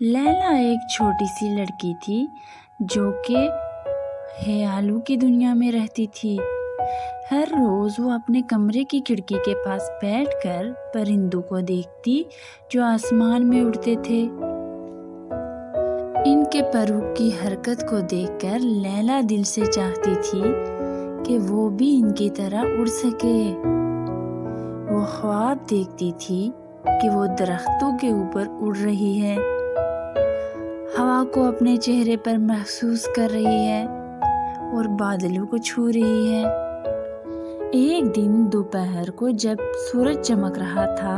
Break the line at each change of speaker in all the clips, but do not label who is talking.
لیلا ایک چھوٹی سی لڑکی تھی جو کہ خیالوں کی دنیا میں رہتی تھی۔ ہر روز وہ اپنے کمرے کی کھڑکی کے پاس بیٹھ کر پرندوں کو دیکھتی جو آسمان میں اڑتے تھے۔ ان کے پروں کی حرکت کو دیکھ کر لیلا دل سے چاہتی تھی کہ وہ بھی ان کی طرح اڑ سکے۔ وہ خواب دیکھتی تھی کہ وہ درختوں کے اوپر اڑ رہی ہے، ہوا کو اپنے چہرے پر محسوس کر رہی ہے اور بادلوں کو چھو رہی ہے۔ ایک دن دوپہر کو جب سورج چمک رہا تھا،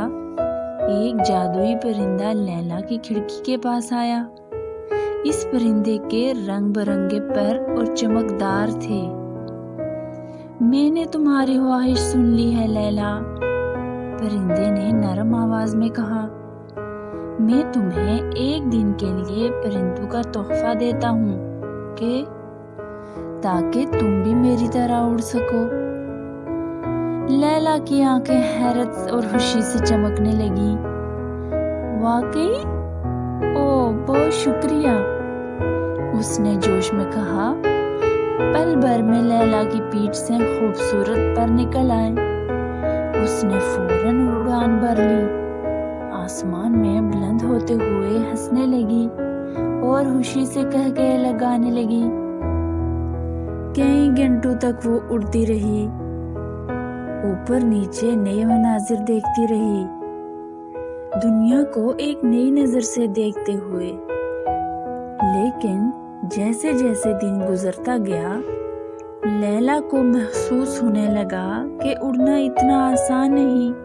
ایک جادوئی پرندہ لیلا کی کھڑکی کے پاس آیا۔ اس پرندے کے رنگ برنگے پر اور چمکدار تھے۔ میں نے تمہاری خواہش سن لی ہے لیلا، پرندے نے نرم آواز میں کہا۔ میں تمہیں ایک دن کے لیے پرندوں کا تحفہ دیتا ہوں تاکہ تم بھی میری طرح اڑ سکو۔ لیلا کی آنکھیں حیرت اور خوشی سے چمکنے لگیں۔ واقعی؟ بہت شکریہ، اس نے جوش میں کہا۔ پل بھر میں لیلا کی پیٹھ سے خوبصورت پر نکل آئے۔ اس نے فوراً اڑان بھر لی، آسمان میں بلند ہوتے ہوئے ہنسنے لگی اور خوشی سے قہقہے لگانے لگی۔ کئی گھنٹوں تک وہ اڑتی رہی، اوپر نیچے نئے مناظر دیکھتی رہی، دنیا کو ایک نئی نظر سے دیکھتے ہوئے۔ لیکن جیسے جیسے دن گزرتا گیا، لیلا کو محسوس ہونے لگا کہ اڑنا اتنا آسان نہیں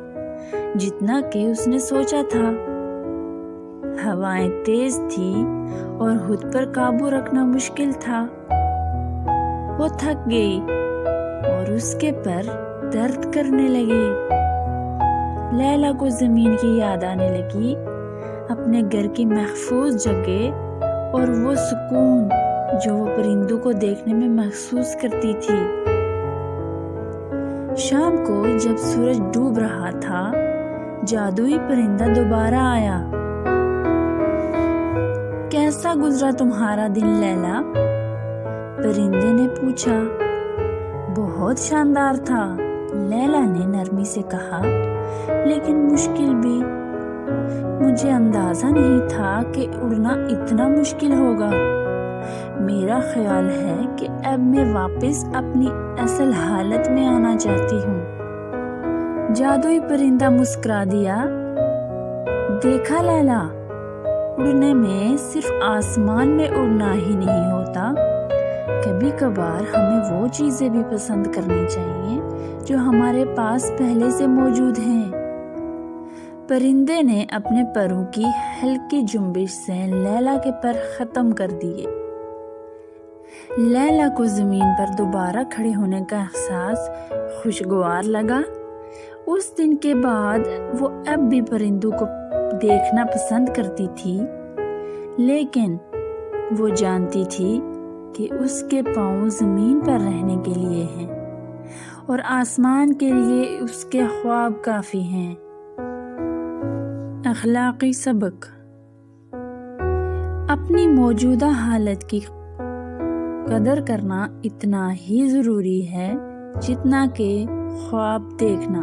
جتنا کہ اس نے سوچا تھا۔ ہوائیں تیز تھیں اور خود پر قابو رکھنا مشکل تھا۔ وہ تھک گئی اور اس کے پر درد کرنے لگے۔ لیلا کو زمین کی یاد آنے لگی، اپنے گھر کی محفوظ جگہ اور وہ سکون جو وہ پرندوں کو دیکھنے میں محسوس کرتی تھی۔ شام کو جب سورج ڈوب رہا تھا، جادوئی پرندہ دوبارہ آیا۔ کیسا گزرا تمہارا دن لیلا؟ پرندے نے پوچھا۔ بہت شاندار تھا، لیلا نے نرمی سے کہا، لیکن مشکل بھی۔ مجھے اندازہ نہیں تھا کہ اڑنا اتنا مشکل ہوگا۔ میرا خیال ہے کہ اب میں واپس اپنی اصل حالت میں آنا چاہتی ہوں۔ جادوئی پرندہ مسکرا دیا۔ دیکھا لیلا، اڑنے میں صرف آسمان میں اڑنا ہی نہیں ہوتا، کبھی کبھار ہمیں وہ چیزیں بھی پسند کرنی چاہیے جو ہمارے پاس پہلے سے موجود ہیں۔ پرندے نے اپنے پروں کی ہلکی جنبش سے لیلا کے پر ختم کر دیے۔ لیلا کو زمین پر دوبارہ کھڑے ہونے کا احساس خوشگوار لگا۔ اس دن کے بعد وہ اب بھی پرندوں کو دیکھنا پسند کرتی تھی، لیکن وہ جانتی تھی کہ اس کے پاؤں زمین پر رہنے کے لیے ہیں اور آسمان کے لیے اس کے خواب کافی ہیں۔ اخلاقی سبق: اپنی موجودہ حالت کی قدر کرنا اتنا ہی ضروری ہے جتنا کہ خواب دیکھنا۔